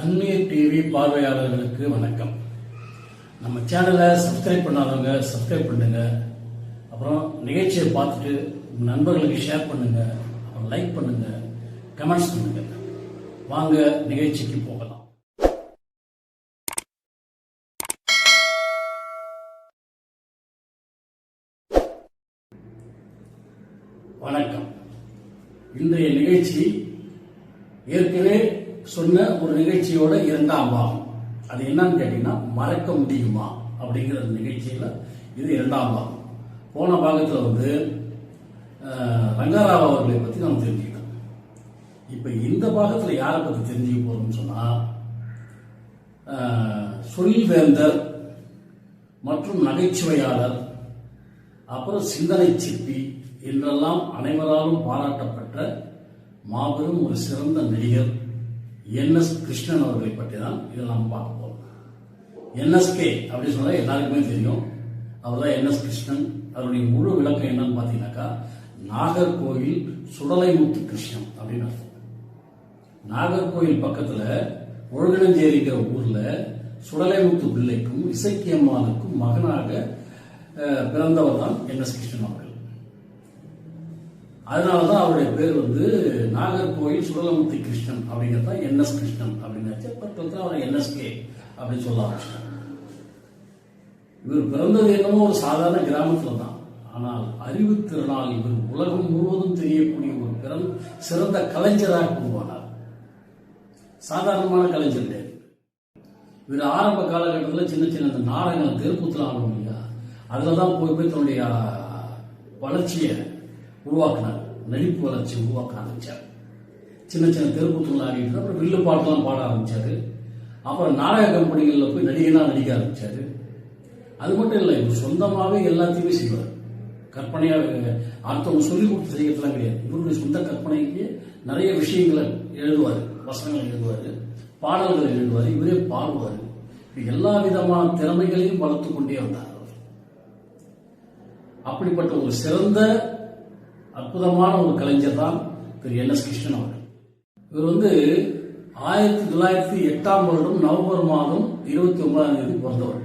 தண்ணீர் டிவி பார்வையாளர்களுக்கு வணக்கம். நம்ம சேனலை சப்ஸ்கிரைப் பண்ணாதவங்க சப்ஸ்கிரைப் பண்ணுங்க. அப்புறம் நிகழ்ச்சியை பார்த்துட்டு நண்பர்களுக்கு ஷேர் பண்ணுங்க. அப்புறம் லைக் பண்ணுங்க, கமெண்ட்ஸ் பண்ணுங்க. வாங்க நிகழ்ச்சிக்கு போகலாம். வணக்கம். இன்றைய நிகழ்ச்சி ஏற்கனவே சொன்ன ஒரு நிகழ்ச்சியோட இரண்டாம் பாகம். அது என்னன்னு கேட்டீங்கன்னா, மறக்க முடியுமா அப்படிங்கிற நிகழ்ச்சியில இது இரண்டாம் பாகம். போன பாகத்தில் ரங்கராவ் அவர்களை பற்றி நம்ம தெரிஞ்சுக்கிட்டோம். இப்ப இந்த பாகத்தில் யாரை பற்றி தெரிஞ்சுக்க போறோம்னு சொன்னா, சொல்வேந்தர் மற்றும் நகைச்சுவையாளர், அப்புறம் சிந்தனை சிற்பி என்றெல்லாம் அனைவராலும் பாராட்டப்பட்ட மாபெரும் ஒரு சிறந்த நடிகர் என்.எஸ். கிருஷ்ணன் அவர்களை பற்றி தான் இதை நாம் பார்க்க போறோம். என்எஸ்கே அப்படின்னு சொன்னா எல்லாருக்குமே தெரியும். அவர் தான் என்.எஸ். கிருஷ்ணன். அவருடைய முழு விளக்கம் என்னன்னு பாத்தீங்கன்னாக்கா, நாகர்கோவில் சுடலைமுத்து கிருஷ்ணன் அப்படின்னு அர்த்தம். நாகர்கோவில் பக்கத்துல ஒழுகனஞ்சேரிங்கிற ஊர்ல சுடலைமுத்து பிள்ளைக்கும் இசக்கியம்மாளுக்கும் மகனாக பிறந்தவர் தான் என்.எஸ். கிருஷ்ணன் அவர்கள். அதனாலதான் அவருடைய பேர் நாகர்கோவில் சுடலமுத்து கிருஷ்ணன் அப்படிங்கிறதா என்.எஸ். கிருஷ்ணன் அப்படின்னு அவர் என்எஸ்கே அப்படின்னு சொல்ல ஆரம்பிச்சார். இவர் பிறந்தது என்னமோ ஒரு சாதாரண கிராமத்துல தான். ஆனால் அறிவுத்திறனால் இவர் உலகம் முழுவதும் தெரியக்கூடிய ஒரு சிறந்த கலைஞராக உருவானார். சாதாரணமான கலைஞர் கிடையாது. இவர் ஆரம்ப காலகட்டத்தில் சின்ன சின்ன நாடகங்களை தெருக்கூத்துல ஆடும் இல்லையா, அதுலதான் போய் தன்னுடைய வளர்ச்சியை உருவாக்கினார். நடிப்பு வளர்ச்சி உருவாக்க ஆரம்பிச்சார். சின்ன சின்ன தெருக்கூத்துல ஆடிட்டு அப்புறம் வில்லு பாட்டெல்லாம் பாட ஆரம்பிச்சாரு. அப்புறம் நாடக கம்பெனிகளில் போய் நடிகனா நடிக்க ஆரம்பிச்சாரு. அது மட்டும் இல்லை, இவர் சொந்தமாவே எல்லாத்தையுமே செய்வார். கற்பனையாக அடுத்தவங்க சொல்லிக் கொடுத்து செய்யறதுலாம் கிடையாது. இவருடைய சொந்த கற்பனைக்கு நிறைய விஷயங்களை எழுதுவார், வசனங்களை எழுதுவார், பாடல்களை எழுதுவார், இவரே பாடுவார். எல்லா விதமான திறமைகளையும் வளர்த்து கொண்டே வந்தார். அப்படிப்பட்ட ஒரு சிறந்த அற்புதமான ஒரு கலைஞர் தான் திரு என்.எஸ். கிருஷ்ணன் அவர்கள். இவர் 1908 நவம்பர் மாதம் 29 பிறந்தவர்.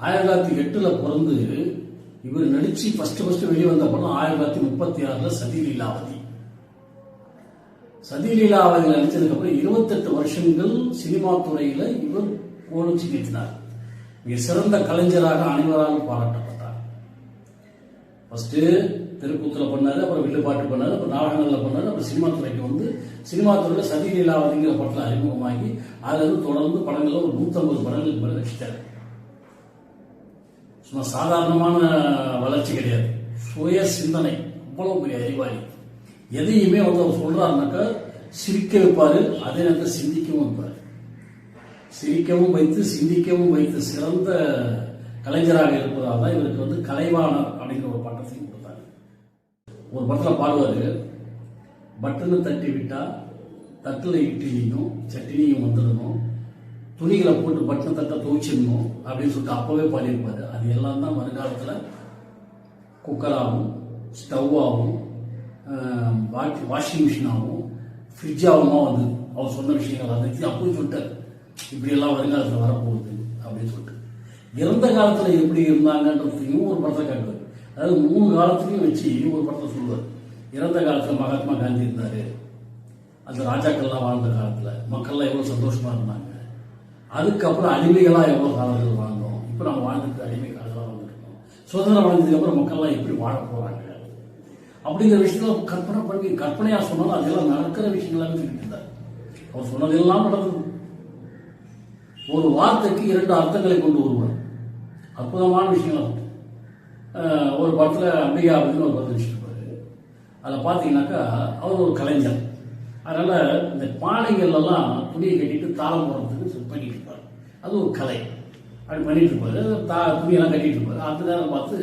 1908 பிறந்து இவர் நடிச்சு ஃபர்ஸ்ட் வெளிவந்த படம் 1936 சதிலீலாவதி. சதிலீலாவதியில் நடிச்சதுக்கு அப்புறம் 28 வருஷங்கள் சினிமா துறையில இவர் ஓடிச்சு நிறுத்தினார். மிக சிறந்த கலைஞராக அனைவராலும் பாராட்டப்பட்டார். ஃபர்ஸ்ட் தெருக்கூத்துல பண்ணாரு, அப்புறம் வில்லுப்பாட்டு பண்ணாரு, அப்புறம் நாடகங்கள்ல பண்ணாரு, அப்புறம் சினிமா துறைக்கு சினிமா துறையில சதிலீலாவதிங்கிற படத்தில் அறிமுகமாகி அதுல தொடர்ந்து படங்கள்ல ஒரு 150 படங்களுக்கு மேல நடிச்சிட்டாரு. சும்மா சாதாரணமான வளர்ச்சி கிடையாது, சுய சிந்தனை. அவ்வளவு பெரிய அறிவாளி. எதையுமே அவர் சொல்றாருனாக்கா சிரிக்க வைப்பாரு, அதே நேரத்தில் சிந்திக்கவும் வைப்பாரு. சிரிக்கவும் வைத்து சிந்திக்கவும் வைத்து சிறந்த கலைஞராக இருப்பதால் தான் இவருக்கு கலைவாணர் அப்படிங்கிற ஒரு பட்டத்தையும் கொடுத்தாரு. ஒரு படத்துல பாடுவாரு, பட்டனை தட்டி விட்டா தட்டுல இட்லியும் சட்னியும் வந்துடணும், துணிகளை போட்டு பட்டனை தட்டை துவைச்சிடணும் அப்படின்னு சொல்லிட்டு அப்பவே பாடியிருப்பாரு. அது எல்லாம் தான் வருங்காலத்துல குக்கராகவும் ஸ்டவ்வாகவும் வாஷிங் மிஷினாகவும் ஃப்ரிட்ஜாகவும் அவர் சொன்ன விஷயங்கள் அதை அப்படி சொல்லிட்டார். இப்படி எல்லாம் வருங்காலத்தில் வரப்போகுது அப்படின்னு சொல்லிட்டு. இறந்த காலத்துல எப்படி இருந்தாங்கன்றதையும் ஒரு படத்தை காட்டுவார். அதாவது 3 காலத்திலையும் வச்சு ஒரு படத்தை சொல்லுவார். இறந்த காலத்துல மகாத்மா காந்தி இருந்தாரு, அந்த ராஜாக்கள்லாம் வாழ்ந்த காலத்துல மக்கள்லாம் எவ்வளவு சந்தோஷமா இருந்தாங்க, அதுக்கப்புறம் அடிமைகளா எவ்வளவு காலங்கள் வாழ்ந்தோம், இப்ப நம்ம வாழ்ந்துட்டு அடிமை காலங்களா வாழ்ந்துருக்கோம், சுதந்திரம் அடைஞ்சதுக்கு அப்புறம் மக்கள்லாம் எப்படி வாழ போறாங்க அப்படிங்கிற விஷயத்துல கற்பனை பண்ணி கற்பனையா சொன்னாலும் அதெல்லாம் நடக்கிற விஷயங்களாவே சொல்லிட்டு இருந்தார். அவர் சொன்னதெல்லாம் நடந்தது. ஒரு வார்த்தைக்கு 2 அர்த்தங்களை கொண்டு வருவார். அற்புதமான விஷயங்கள். ஒரு படத்துல அம்பிகாபதினு ஒரு படம் வச்சிருப்பாரு. அதில் பார்த்தீங்கன்னாக்கா அவர் ஒரு கலைஞர். அதனால இந்த பானைகள்லாம் துணியை கட்டிட்டு தாளம் போடுறதுக்கு பண்ணிட்டு இருப்பாரு. அது ஒரு கலை. அப்படி பண்ணிட்டு இருப்பாரு. துணியெல்லாம் கட்டிட்டு இருப்பாரு. அந்த நேரம் பார்த்து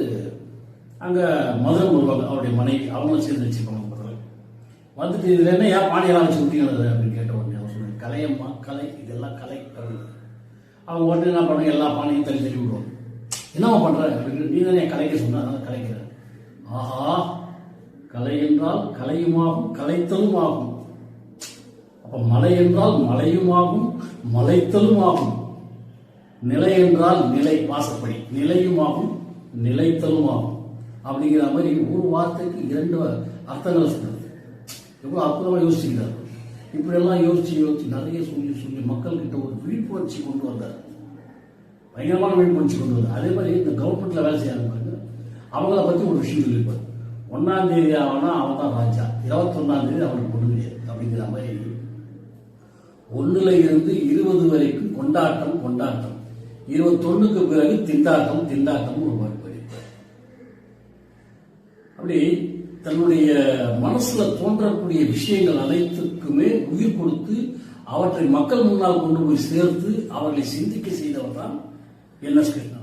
அங்க மதுரம் வருவாங்க, அவருடைய மனைவி. அவங்களும் சேர்ந்து வச்சுருப்பாங்க. வந்துட்டு இதுல என்ன ஏன் பானையெல்லாம் வச்சு விட்டீங்க அப்படின்னு கேட்ட உடனே அவர் சொன்னாங்க, கலையம்மா கலை, இதெல்லாம் கலை அப்படின்னு. அவங்க உடனே என்ன பண்ணுவாங்க, எல்லா பானையும் தள்ளி தள்ளி விடுவாங்க. என்னவா பண்ற அப்படின்னு. நீ தானே கலைக்க சொன்ன, அதனால கலைக்கிற. ஆஹா, கலை என்றால் கலையுமாகும் கலைத்தலும் ஆகும். அப்ப மலை என்றால் மலையுமாகும், மலைத்தலும் ஆகும். நிலை என்றால் நிலை, வாசப்படி, நிலையுமாகும் நிலைத்தலும் ஆகும். அப்படிங்கிற மாதிரி ஒரு வார்த்தைக்கு 2 அர்த்தங்களை சொல்றது. எவ்வளவு அற்புதமா யோசிச்சுக்கிறார். இப்படியெல்லாம் யோசிச்சு நிறைய சொல்லி மக்கள்கிட்ட ஒரு விழிப்புணர்ச்சி கொண்டு வந்தார். பயங்கரமான விழிப்புணர்ச்சி கொண்டு வந்தார். அதே மாதிரி இந்த கவர்மெண்ட்ல வேலை செய்யறாங்க, அவங்கள பத்தி ஒரு விஷயம் சொல்லியிருப்பார். 1ஆம் தேதி ஆனா அவன் தான் ராஜா, 21ஆம் தேதி அவனுக்கு பொண்ணு கிடையாது அப்படிங்கிற மாதிரி 1ல இருந்து 20 வரைக்கும் கொண்டாட்டம், 21க்கு பிறகு திண்டாட்டம் ஒரு பாட்டு பாடியிருப்பார். அப்படி தன்னுடைய மனசுல தோன்றக்கூடிய விஷயங்கள் அனைத்துக்குமே உயிர் கொடுத்து அவற்றை மக்கள் முன்னால் கொண்டு போய் சேர்த்து அவர்களை சிந்திக்க செய்தவர் தான் என்.எஸ். கிருஷ்ணா.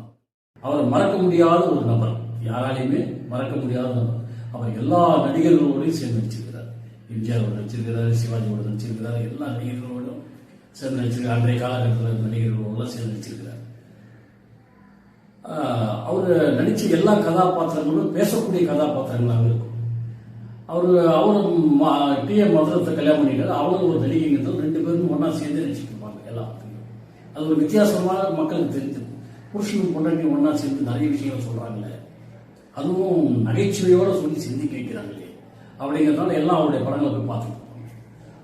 அவர் மறக்க முடியாத ஒரு நபர், யாராலையுமே மறக்க முடியாத நபர். அவர் எல்லா நடிகர்களோடையும் சேர்ந்து நடிச்சிருக்கிறார். எம்ஜிஆர் நடிச்சிருக்கிறார், சிவாஜியோட நடிச்சிருக்கிறார், எல்லா நடிகர்களோடும் சேர்ந்து நடிச்சிருக்கார். அன்றைய காலகட்டத்தில் நடிகர்களோட சேர்ந்து நடிச்சிருக்கிறார். அவர் நடிச்ச எல்லா கதாபாத்திரங்களும் பேசக்கூடிய கதாபாத்திரங்களாக இருக்கும். அவரும் டி.எம். மதுரத்தை கல்யாணம் பண்ணிட்டார். அவரும் ஒரு நடிகைங்கிறது 2 பேரும் ஒன்னா சேர்ந்து நடிச்சிருப்பாங்க எல்லாத்தையும். அது ஒரு வித்தியாசமாக மக்களுக்கு தெரிஞ்சது. புருஷனும் பொண்டாட்டி ஒன்னா சேர்ந்து நிறைய விஷயங்கள் சொல்றாங்களே, அதுவும் நகைச்சுவையோட சொல்லி சிந்திக்க வைக்கிறாங்களே அப்படிங்கிறதுனால எல்லாம் அவருடைய படங்களை போய் பார்த்துருப்பாங்க.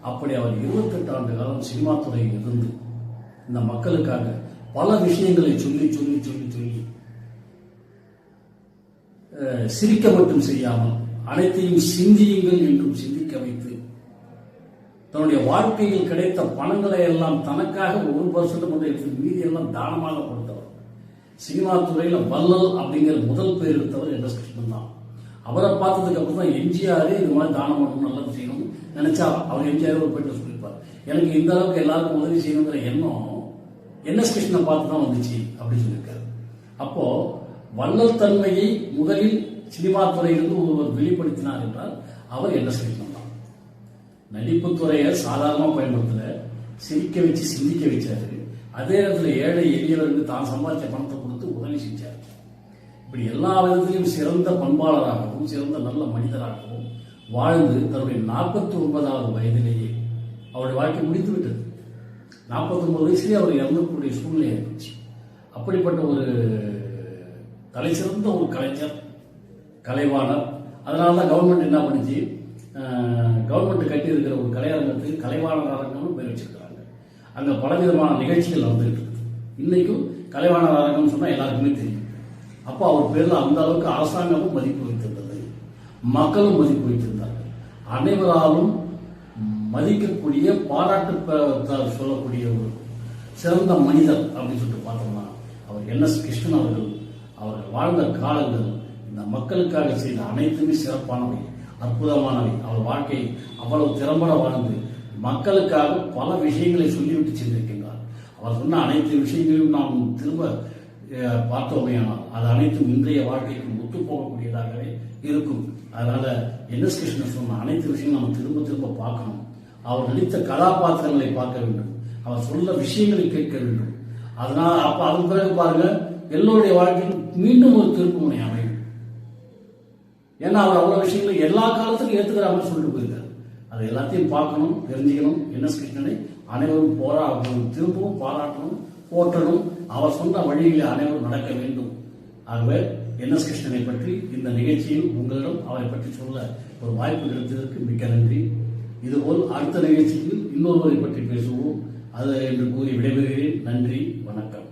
அப்படி அவர் 28 ஆண்டு காலம் சினிமா துறையில் இருந்து இந்த மக்களுக்காக பல விஷயங்களை சொல்லி சிரிக்க மட்டும் செய்யாமல் அனைத்தையும் சிந்தியுங்கள் என்றும் சிந்திக்க வைத்து தன்னுடைய வாழ்க்கையில் கிடைத்த பணங்களை எல்லாம் தனக்காக 1% மட்டும் எடுத்து மீதி எல்லாம் தானமாக கொடுத்தவர். சினிமா துறையில வள்ளல் அப்படிங்கிற முதல் பேர் எடுத்தவர் என்.எஸ். கிருஷ்ணன் தான். அவரை பார்த்ததுக்கு அப்புறம் தான் எம்ஜிஆரே இது மாதிரி தானம் பண்ணணும், நல்லது செய்யணும் நினைச்சா அவர் எம்ஜிஆர் ஒரு போயிட்டு சொல்லியிருப்பார். எனக்கு இந்த அளவுக்கு எல்லாருக்கும் உதவி செய்யணுங்கிற எண்ணம் என்.எஸ். கிருஷ்ணனை பார்த்து தான் வந்துச்சு அப்படின்னு சொல்லியிருக்காரு. அப்போ வள்ளல் தன்மையை முதலில் சினிமா துறையிலிருந்து ஒருவர் வெளிப்படுத்தினார் என்றால் அவர் என்.எஸ். கிருஷ்ணன் தான். நடிப்பு துறையை சாதாரணமாக பயன்படுத்தல, சிரிக்க வச்சு சிந்திக்க வச்சாரு. அதே நேரத்தில் ஏழை எளியவருக்கு தான் சம்பாதிச்ச பணத்தை கொடுத்து உதவி செஞ்சார். இப்படி எல்லா விதத்திலும் சிறந்த பண்பாளராகவும் சிறந்த நல்ல மனிதராகவும் வாழ்ந்து தன்னுடைய 49வது வயதிலேயே அவருடைய வாழ்க்கை முடித்து விட்டது. 49 வயசுலேயே அவர் இறந்தக்கூடிய சூழ்நிலை இருந்துச்சு. அப்படிப்பட்ட ஒரு தலை சிறந்த ஒரு கலைஞர், கலைவாணர். அதனால தான் கவர்மெண்ட் என்ன பண்ணுச்சு, கவர்மெண்ட் கட்டி இருக்கிற ஒரு கலையரங்கத்துக்கு கலைவாணர் அரங்கம்னு பேர் வச்சிருக்கிறாங்க. அங்க பலவிதமான நிகழ்ச்சிகள் வந்துட்டு இருக்கு. இன்னைக்கும் கலைவாணர் அரங்கம் சொன்னா எல்லாருக்குமே தெரியும். அப்போ அவர் பேர்ல அந்த அளவுக்கு அரசாங்கமும் மதிப்பு வைத்திருந்தது, மக்களும் மதிப்பு வைத்திருந்தார்கள். அனைவராலும் மதிக்கக்கூடிய பாராட்டு சொல்லக்கூடிய ஒரு சிறந்த மனிதர் அப்படின்னு சொல்லிட்டு பார்த்தோம்னா அவர் என்.எஸ். கிருஷ்ணன் அவர்கள் வாழ்ந்த காலங்கள் இந்த மக்களுக்காக செய்த அனைத்துமே சிறப்பானவை, அற்புதமானவை. அவர் வாழ்க்கை அவ்வளவு திறம்பட வாழ்ந்து மக்களுக்காக பல விஷயங்களை சொல்லிவிட்டு சென்றிருக்கின்றார். அவர் சொன்ன அனைத்து விஷயங்களையும் நாம் திரும்ப பார்த்தோமையானால் அது அனைத்தும் இன்றைய வாழ்க்கைக்கு ஒத்து போகக்கூடியதாகவே இருக்கும். அதனால என்.எஸ். கிருஷ்ணன் சொன்ன அனைத்து விஷயங்களும் நம்ம திரும்ப திரும்ப பார்க்கணும். அவர் நடித்த கதாபாத்திரங்களை பார்க்க வேண்டும், அவர் சொல்ல விஷயங்களை கேட்க வேண்டும். அதனால அப்ப அதன் பிறகு பாருங்க எல்லோருடைய வாழ்க்கையும் மீண்டும் ஒரு திருப்பு முனை அமையும். ஏன்னா அவர் அவ்வளவு விஷயங்களை எல்லா காலத்துக்கும் ஏத்துக்கிற மாதிரி சொல்லிட்டு போயிருக்காரு. அதை எல்லாத்தையும் பார்க்கணும், தெரிஞ்சுக்கணும். என்.எஸ். கிருஷ்ணனை அனைவரும் திரும்பவும் பாராட்டணும், போற்றணும். அவர் சொன்ன வழியிலே அனைவரும் நடக்க வேண்டும். ஆகவே என்.எஸ். கிருஷ்ணனை பற்றி இந்த நிகழ்ச்சியில் உங்களிடம் அவரை பற்றி சொல்ல ஒரு வாய்ப்பு கிடைத்ததற்கு மிக்க நன்றி. இதுபோல் அடுத்த நிகழ்ச்சியில் இன்னொருவரை பற்றி பேசுவோம். அது என்று கூறி விடைபெறுகிறேன். நன்றி, வணக்கம்.